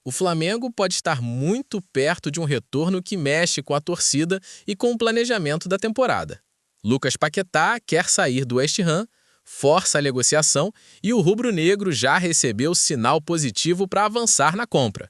O Flamengo pode estar muito perto de um retorno que mexe com a torcida e com o planejamento da temporada. Lucas Paquetá quer sair do West Ham, força a negociação e o rubro-negro já recebeu sinal positivo para avançar na compra.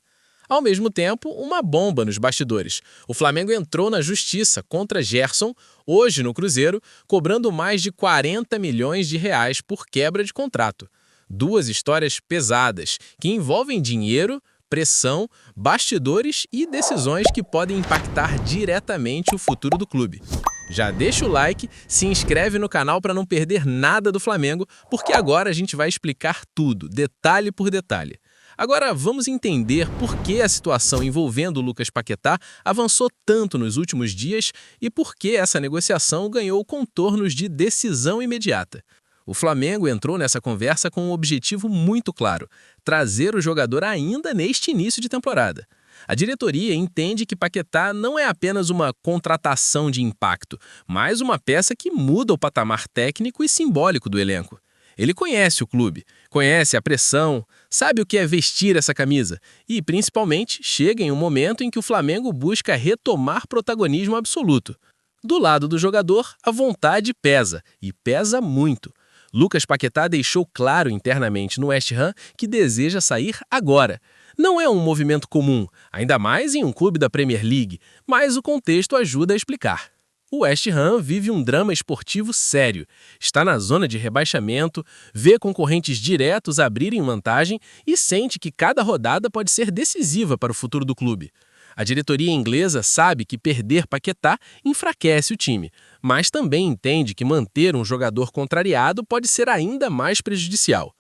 Ao mesmo tempo, uma bomba nos bastidores. O Flamengo entrou na justiça contra Gerson, hoje no Cruzeiro, cobrando mais de 40 milhões de reais por quebra de contrato. Duas histórias pesadas, que envolvem dinheiro, pressão, bastidores e decisões que podem impactar diretamente o futuro do clube. Já deixa o like, se inscreve no canal para não perder nada do Flamengo, porque agora a gente vai explicar tudo, detalhe por detalhe. Agora vamos entender por que a situação envolvendo o Lucas Paquetá avançou tanto nos últimos dias e por que essa negociação ganhou contornos de decisão imediata. O Flamengo entrou nessa conversa com um objetivo muito claro: trazer o jogador ainda neste início de temporada. A diretoria entende que Paquetá não é apenas uma contratação de impacto, mas uma peça que muda o patamar técnico e simbólico do elenco. Ele conhece o clube, conhece a pressão, sabe o que é vestir essa camisa e, principalmente, chega em um momento em que o Flamengo busca retomar protagonismo absoluto. Do lado do jogador, a vontade pesa, e pesa muito. Lucas Paquetá deixou claro internamente no West Ham que deseja sair agora. Não é um movimento comum, ainda mais em um clube da Premier League, mas o contexto ajuda a explicar. O West Ham vive um drama esportivo sério. Está na zona de rebaixamento, vê concorrentes diretos abrirem vantagem e sente que cada rodada pode ser decisiva para o futuro do clube. A diretoria inglesa sabe que perder Paquetá enfraquece o time, mas também entende que manter um jogador contrariado pode ser ainda mais prejudicial.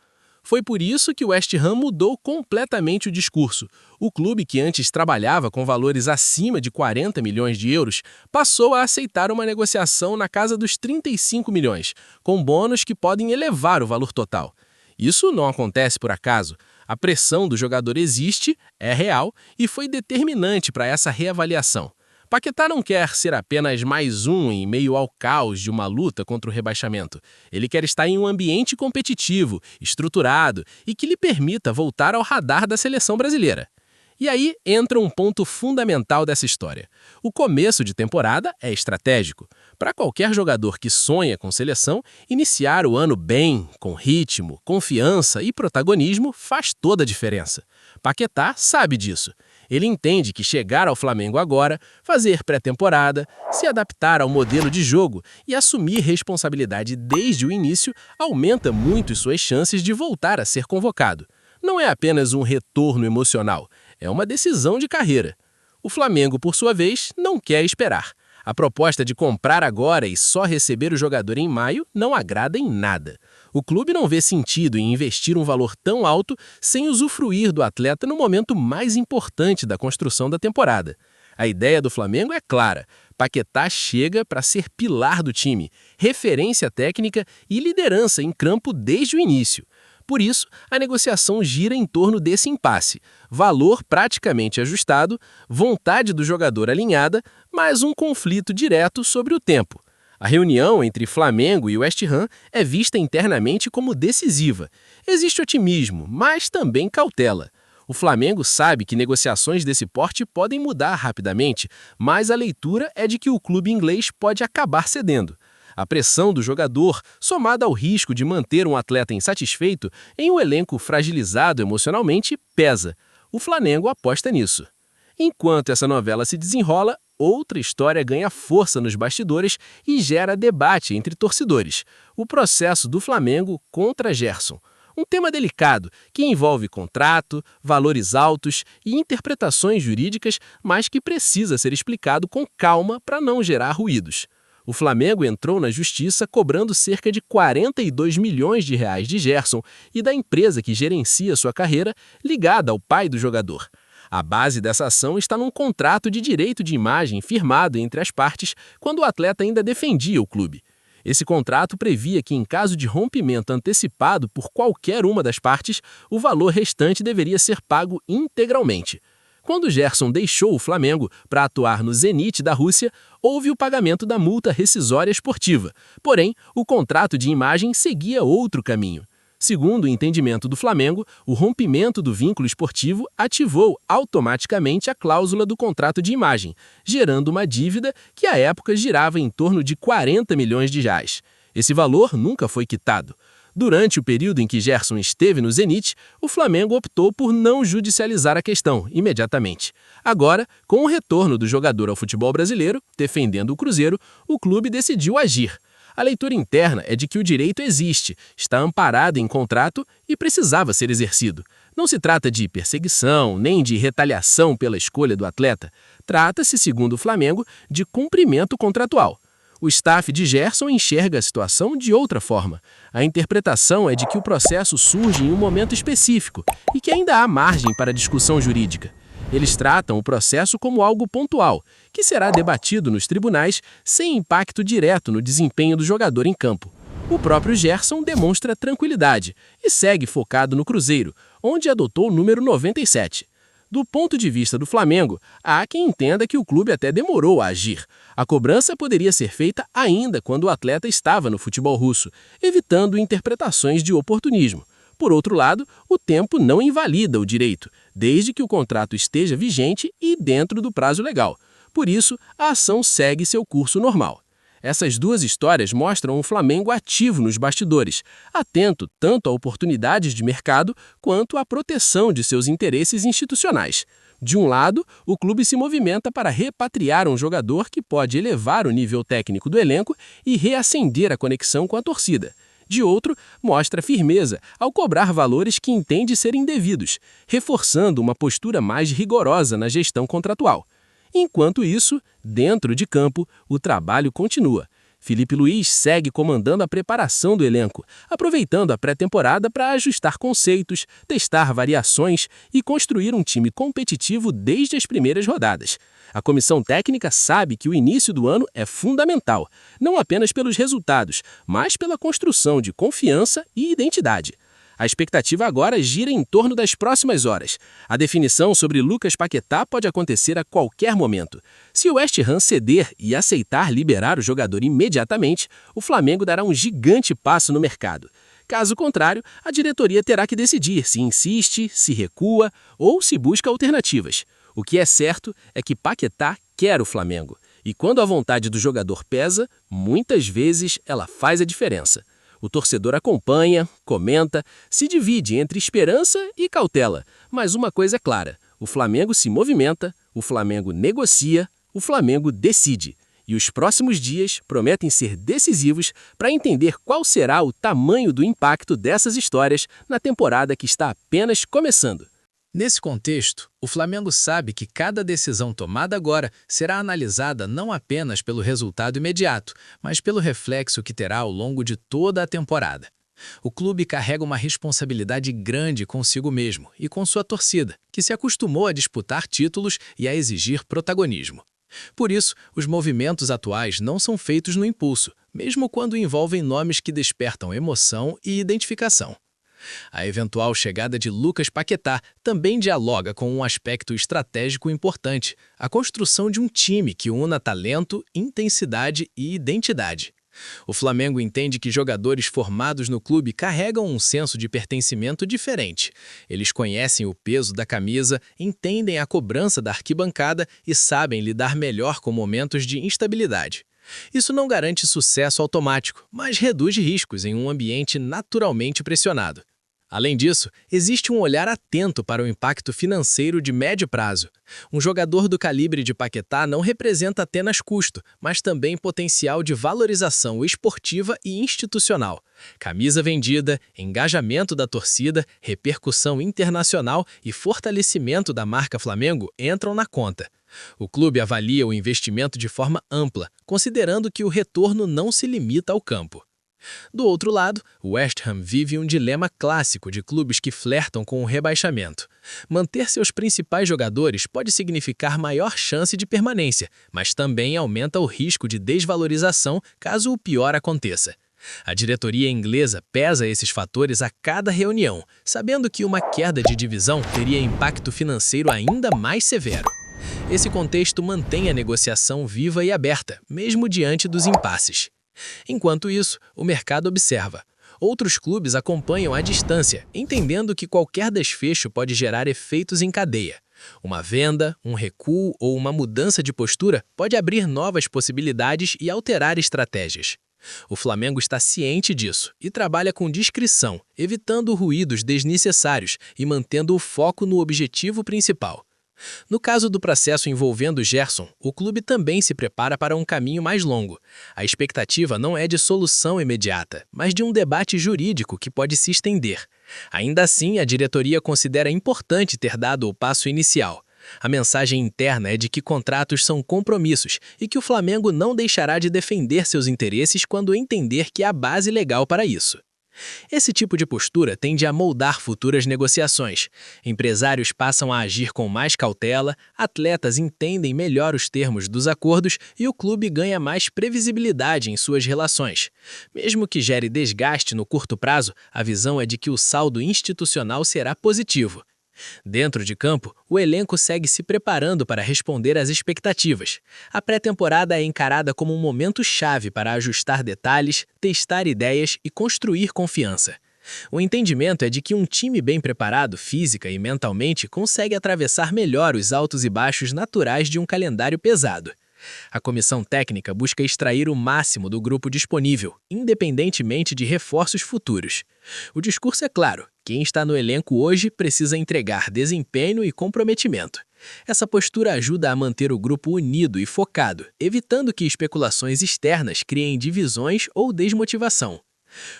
Foi por isso que o West Ham mudou completamente o discurso. O clube, que antes trabalhava com valores acima de 40 milhões de euros, passou a aceitar uma negociação na casa dos 35 milhões, com bônus que podem elevar o valor total. Isso não acontece por acaso. A pressão do jogador existe, é real e foi determinante para essa reavaliação. Paquetá não quer ser apenas mais um em meio ao caos de uma luta contra o rebaixamento. Ele quer estar em um ambiente competitivo, estruturado e que lhe permita voltar ao radar da seleção brasileira. E aí entra um ponto fundamental dessa história. O começo de temporada é estratégico. Para qualquer jogador que sonha com seleção, iniciar o ano bem, com ritmo, confiança e protagonismo faz toda a diferença. Paquetá sabe disso. Ele entende que chegar ao Flamengo agora, fazer pré-temporada, se adaptar ao modelo de jogo e assumir responsabilidade desde o início aumenta muito suas chances de voltar a ser convocado. Não é apenas um retorno emocional, é uma decisão de carreira. O Flamengo, por sua vez, não quer esperar. A proposta de comprar agora e só receber o jogador em maio não agrada em nada. O clube não vê sentido em investir um valor tão alto sem usufruir do atleta no momento mais importante da construção da temporada. A ideia do Flamengo é clara: Paquetá chega para ser pilar do time, referência técnica e liderança em campo desde o início. Por isso, a negociação gira em torno desse impasse: valor praticamente ajustado, vontade do jogador alinhada, mas um conflito direto sobre o tempo. A reunião entre Flamengo e West Ham é vista internamente como decisiva. Existe otimismo, mas também cautela. O Flamengo sabe que negociações desse porte podem mudar rapidamente, mas a leitura é de que o clube inglês pode acabar cedendo. A pressão do jogador, somada ao risco de manter um atleta insatisfeito em um elenco fragilizado emocionalmente, pesa. O Flamengo aposta nisso. Enquanto essa novela se desenrola, outra história ganha força nos bastidores e gera debate entre torcedores: o processo do Flamengo contra Gerson. Um tema delicado que envolve contrato, valores altos e interpretações jurídicas, mas que precisa ser explicado com calma para não gerar ruídos. O Flamengo entrou na justiça cobrando cerca de 42 milhões de reais de Gerson e da empresa que gerencia sua carreira, ligada ao pai do jogador. A base dessa ação está num contrato de direito de imagem firmado entre as partes quando o atleta ainda defendia o clube. Esse contrato previa que, em caso de rompimento antecipado por qualquer uma das partes, o valor restante deveria ser pago integralmente. Quando Gerson deixou o Flamengo para atuar no Zenit da Rússia, houve o pagamento da multa rescisória esportiva. Porém, o contrato de imagem seguia outro caminho. Segundo o entendimento do Flamengo, o rompimento do vínculo esportivo ativou automaticamente a cláusula do contrato de imagem, gerando uma dívida que à época girava em torno de 40 milhões de reais. Esse valor nunca foi quitado. Durante o período em que Gerson esteve no Zenit, o Flamengo optou por não judicializar a questão imediatamente. Agora, com o retorno do jogador ao futebol brasileiro, defendendo o Cruzeiro, o clube decidiu agir. A leitura interna é de que o direito existe, está amparado em contrato e precisava ser exercido. Não se trata de perseguição nem de retaliação pela escolha do atleta. Trata-se, segundo o Flamengo, de cumprimento contratual. O staff de Gerson enxerga a situação de outra forma. A interpretação é de que o processo surge em um momento específico e que ainda há margem para discussão jurídica. Eles tratam o processo como algo pontual, que será debatido nos tribunais sem impacto direto no desempenho do jogador em campo. O próprio Gerson demonstra tranquilidade e segue focado no Cruzeiro, onde adotou o número 97. Do ponto de vista do Flamengo, há quem entenda que o clube até demorou a agir. A cobrança poderia ser feita ainda quando o atleta estava no futebol russo, evitando interpretações de oportunismo. Por outro lado, o tempo não invalida o direito, desde que o contrato esteja vigente e dentro do prazo legal. Por isso, a ação segue seu curso normal. Essas duas histórias mostram um Flamengo ativo nos bastidores, atento tanto a oportunidades de mercado quanto à proteção de seus interesses institucionais. De um lado, o clube se movimenta para repatriar um jogador que pode elevar o nível técnico do elenco e reacender a conexão com a torcida. De outro, mostra firmeza ao cobrar valores que entende serem devidos, reforçando uma postura mais rigorosa na gestão contratual. Enquanto isso, dentro de campo, o trabalho continua. Felipe Luiz segue comandando a preparação do elenco, aproveitando a pré-temporada para ajustar conceitos, testar variações e construir um time competitivo desde as primeiras rodadas. A comissão técnica sabe que o início do ano é fundamental, não apenas pelos resultados, mas pela construção de confiança e identidade. A expectativa agora gira em torno das próximas horas. A definição sobre Lucas Paquetá pode acontecer a qualquer momento. Se o West Ham ceder e aceitar liberar o jogador imediatamente, o Flamengo dará um gigante passo no mercado. Caso contrário, a diretoria terá que decidir se insiste, se recua ou se busca alternativas. O que é certo é que Paquetá quer o Flamengo. E quando a vontade do jogador pesa, muitas vezes ela faz a diferença. O torcedor acompanha, comenta, se divide entre esperança e cautela. Mas uma coisa é clara, o Flamengo se movimenta, o Flamengo negocia, o Flamengo decide. E os próximos dias prometem ser decisivos para entender qual será o tamanho do impacto dessas histórias na temporada que está apenas começando. Nesse contexto, o Flamengo sabe que cada decisão tomada agora será analisada não apenas pelo resultado imediato, mas pelo reflexo que terá ao longo de toda a temporada. O clube carrega uma responsabilidade grande consigo mesmo e com sua torcida, que se acostumou a disputar títulos e a exigir protagonismo. Por isso, os movimentos atuais não são feitos no impulso, mesmo quando envolvem nomes que despertam emoção e identificação. A eventual chegada de Lucas Paquetá também dialoga com um aspecto estratégico importante, a construção de um time que una talento, intensidade e identidade. O Flamengo entende que jogadores formados no clube carregam um senso de pertencimento diferente. Eles conhecem o peso da camisa, entendem a cobrança da arquibancada e sabem lidar melhor com momentos de instabilidade. Isso não garante sucesso automático, mas reduz riscos em um ambiente naturalmente pressionado. Além disso, existe um olhar atento para o impacto financeiro de médio prazo. Um jogador do calibre de Paquetá não representa apenas custo, mas também potencial de valorização esportiva e institucional. Camisa vendida, engajamento da torcida, repercussão internacional e fortalecimento da marca Flamengo entram na conta. O clube avalia o investimento de forma ampla, considerando que o retorno não se limita ao campo. Do outro lado, o West Ham vive um dilema clássico de clubes que flertam com o rebaixamento. Manter seus principais jogadores pode significar maior chance de permanência, mas também aumenta o risco de desvalorização caso o pior aconteça. A diretoria inglesa pesa esses fatores a cada reunião, sabendo que uma queda de divisão teria impacto financeiro ainda mais severo. Esse contexto mantém a negociação viva e aberta, mesmo diante dos impasses. Enquanto isso, o mercado observa. Outros clubes acompanham à distância, entendendo que qualquer desfecho pode gerar efeitos em cadeia. Uma venda, um recuo ou uma mudança de postura pode abrir novas possibilidades e alterar estratégias. O Flamengo está ciente disso e trabalha com discrição, evitando ruídos desnecessários e mantendo o foco no objetivo principal. No caso do processo envolvendo Gerson, o clube também se prepara para um caminho mais longo. A expectativa não é de solução imediata, mas de um debate jurídico que pode se estender. Ainda assim, a diretoria considera importante ter dado o passo inicial. A mensagem interna é de que contratos são compromissos e que o Flamengo não deixará de defender seus interesses quando entender que há base legal para isso. Esse tipo de postura tende a moldar futuras negociações. Empresários passam a agir com mais cautela, atletas entendem melhor os termos dos acordos e o clube ganha mais previsibilidade em suas relações. Mesmo que gere desgaste no curto prazo, a visão é de que o saldo institucional será positivo. Dentro de campo, o elenco segue se preparando para responder às expectativas. A pré-temporada é encarada como um momento-chave para ajustar detalhes, testar ideias e construir confiança. O entendimento é de que um time bem preparado física e mentalmente consegue atravessar melhor os altos e baixos naturais de um calendário pesado. A comissão técnica busca extrair o máximo do grupo disponível, independentemente de reforços futuros. O discurso é claro: quem está no elenco hoje precisa entregar desempenho e comprometimento. Essa postura ajuda a manter o grupo unido e focado, evitando que especulações externas criem divisões ou desmotivação.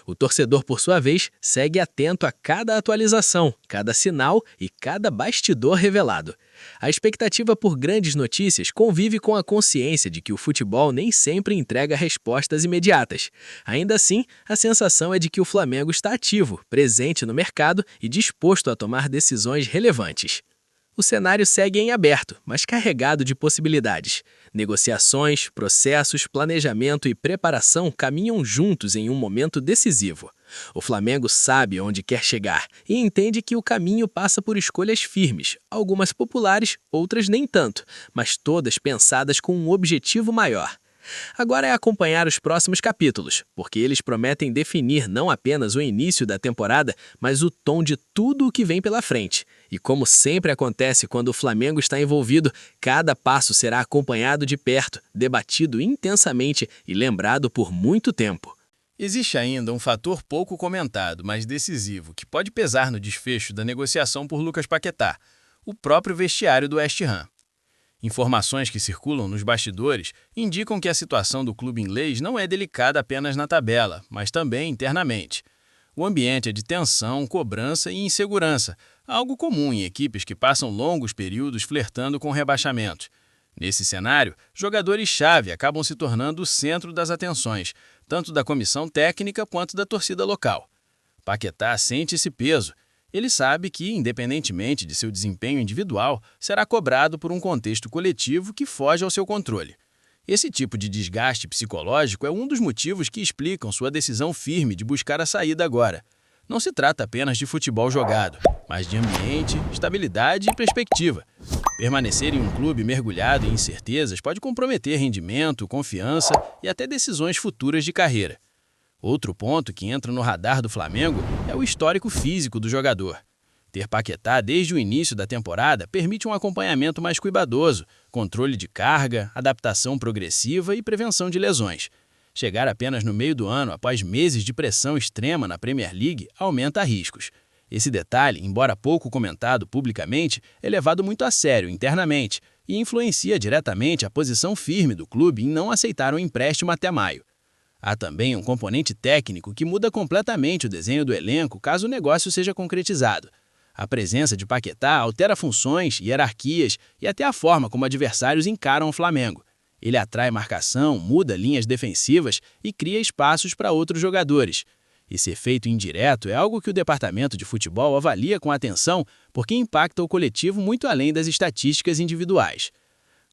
O torcedor, por sua vez, segue atento a cada atualização, cada sinal e cada bastidor revelado. A expectativa por grandes notícias convive com a consciência de que o futebol nem sempre entrega respostas imediatas. Ainda assim, a sensação é de que o Flamengo está ativo, presente no mercado e disposto a tomar decisões relevantes. O cenário segue em aberto, mas carregado de possibilidades. Negociações, processos, planejamento e preparação caminham juntos em um momento decisivo. O Flamengo sabe onde quer chegar e entende que o caminho passa por escolhas firmes, algumas populares, outras nem tanto, mas todas pensadas com um objetivo maior. Agora é acompanhar os próximos capítulos, porque eles prometem definir não apenas o início da temporada, mas o tom de tudo o que vem pela frente. E como sempre acontece quando o Flamengo está envolvido, cada passo será acompanhado de perto, debatido intensamente e lembrado por muito tempo. Existe ainda um fator pouco comentado, mas decisivo, que pode pesar no desfecho da negociação por Lucas Paquetá: o próprio vestiário do West Ham. Informações que circulam nos bastidores indicam que a situação do clube inglês não é delicada apenas na tabela, mas também internamente. O ambiente é de tensão, cobrança e insegurança, algo comum em equipes que passam longos períodos flertando com rebaixamento. Nesse cenário, jogadores-chave acabam se tornando o centro das atenções, tanto da comissão técnica quanto da torcida local. Paquetá sente esse peso. Ele sabe que, independentemente de seu desempenho individual, será cobrado por um contexto coletivo que foge ao seu controle. Esse tipo de desgaste psicológico é um dos motivos que explicam sua decisão firme de buscar a saída agora. Não se trata apenas de futebol jogado, mas de ambiente, estabilidade e perspectiva. Permanecer em um clube mergulhado em incertezas pode comprometer rendimento, confiança e até decisões futuras de carreira. Outro ponto que entra no radar do Flamengo é o histórico físico do jogador. Ter Paquetá desde o início da temporada permite um acompanhamento mais cuidadoso, controle de carga, adaptação progressiva e prevenção de lesões. Chegar apenas no meio do ano, após meses de pressão extrema na Premier League, aumenta riscos. Esse detalhe, embora pouco comentado publicamente, é levado muito a sério internamente e influencia diretamente a posição firme do clube em não aceitar um empréstimo até maio. Há também um componente técnico que muda completamente o desenho do elenco caso o negócio seja concretizado. A presença de Paquetá altera funções, hierarquias e até a forma como adversários encaram o Flamengo. Ele atrai marcação, muda linhas defensivas e cria espaços para outros jogadores. Esse efeito indireto é algo que o departamento de futebol avalia com atenção porque impacta o coletivo muito além das estatísticas individuais.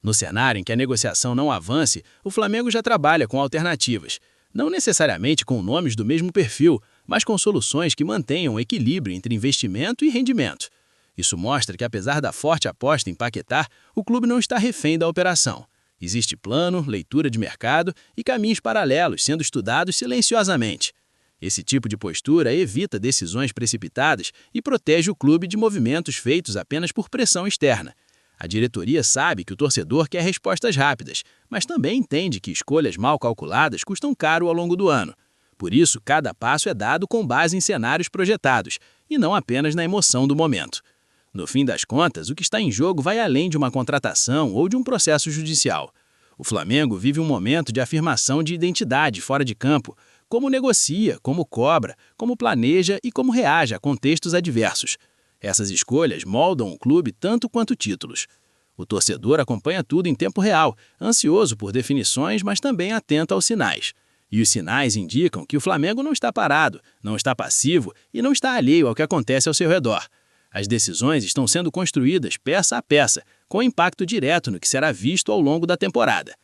No cenário em que a negociação não avance, o Flamengo já trabalha com alternativas. Não necessariamente com nomes do mesmo perfil, mas com soluções que mantenham o equilíbrio entre investimento e rendimento. Isso mostra que, apesar da forte aposta em Paquetá, o clube não está refém da operação. Existe plano, leitura de mercado e caminhos paralelos sendo estudados silenciosamente. Esse tipo de postura evita decisões precipitadas e protege o clube de movimentos feitos apenas por pressão externa. A diretoria sabe que o torcedor quer respostas rápidas, mas também entende que escolhas mal calculadas custam caro ao longo do ano. Por isso, cada passo é dado com base em cenários projetados, e não apenas na emoção do momento. No fim das contas, o que está em jogo vai além de uma contratação ou de um processo judicial. O Flamengo vive um momento de afirmação de identidade fora de campo, como negocia, como cobra, como planeja e como reage a contextos adversos. Essas escolhas moldam o clube tanto quanto títulos. O torcedor acompanha tudo em tempo real, ansioso por definições, mas também atento aos sinais. E os sinais indicam que o Flamengo não está parado, não está passivo e não está alheio ao que acontece ao seu redor. As decisões estão sendo construídas peça a peça, com impacto direto no que será visto ao longo da temporada.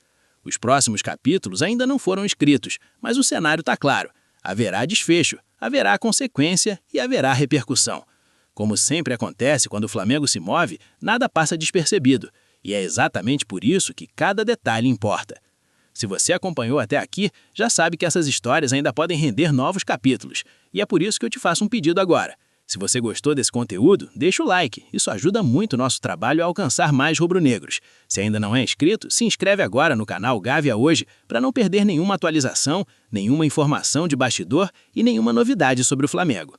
Os próximos capítulos ainda não foram escritos, mas o cenário está claro. Haverá desfecho, haverá consequência e haverá repercussão. Como sempre acontece quando o Flamengo se move, nada passa despercebido, e é exatamente por isso que cada detalhe importa. Se você acompanhou até aqui, já sabe que essas histórias ainda podem render novos capítulos, e é por isso que eu te faço um pedido agora. Se você gostou desse conteúdo, deixa o like, isso ajuda muito o nosso trabalho a alcançar mais rubro-negros. Se ainda não é inscrito, se inscreve agora no canal Gávea Hoje para não perder nenhuma atualização, nenhuma informação de bastidor e nenhuma novidade sobre o Flamengo.